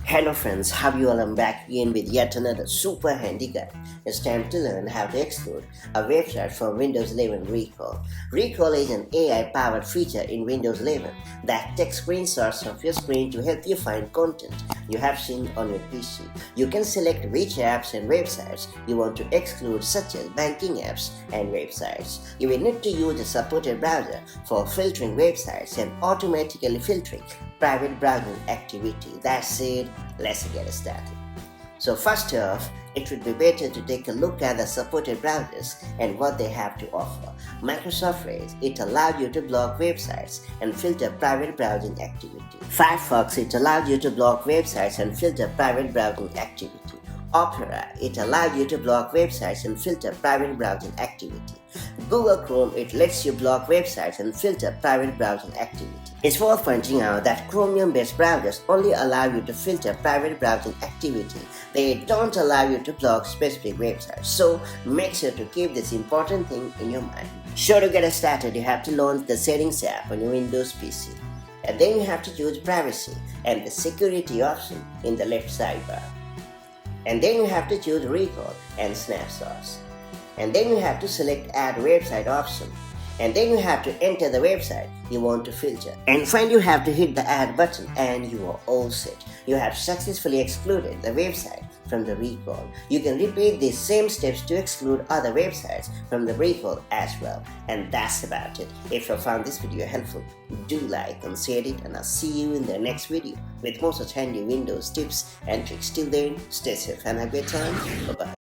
Hello friends, how you all? I'm back again with yet another super handy guide. It's time to learn how to exclude a website from Windows 11 Recall. Recall is an AI-powered feature in Windows 11 that takes screenshots of your screen to help you find content you have seen on your PC. You can select which apps and websites you want to exclude, such as banking apps and websites. You will need to use a supported browser for filtering websites and automatically filtering private browsing activity. That's it, let's get started. So first off, it would be better to take a look at the supported browsers and what they have to offer. Microsoft Edge, it allows you to block websites and filter private browsing activity. Firefox, it allows you to block websites and filter private browsing activity. Opera, it allows you to block websites and filter private browsing activity. Google Chrome, it lets you block websites and filter private browsing activity. It's worth pointing out that Chromium-based browsers only allow you to filter private browsing activity. They don't allow you to block specific websites, so make sure to keep this important thing in your mind. Sure, to get started, you have to launch the Settings app on your Windows PC. And then you have to choose Privacy and the Security option in the left sidebar. And then you have to choose Recall and Snapshots. And then you have to select Add Website option. And then you have to enter the website you want to filter. And finally you have to hit the Add button and you are all set. You have successfully excluded the website from the recall. You can repeat these same steps to exclude other websites from the recall as well. And that's about it. If you found this video helpful, do like and share it, and I'll see you in the next video with more such handy Windows tips and tricks. Till then, stay safe and have a great time. Bye-bye.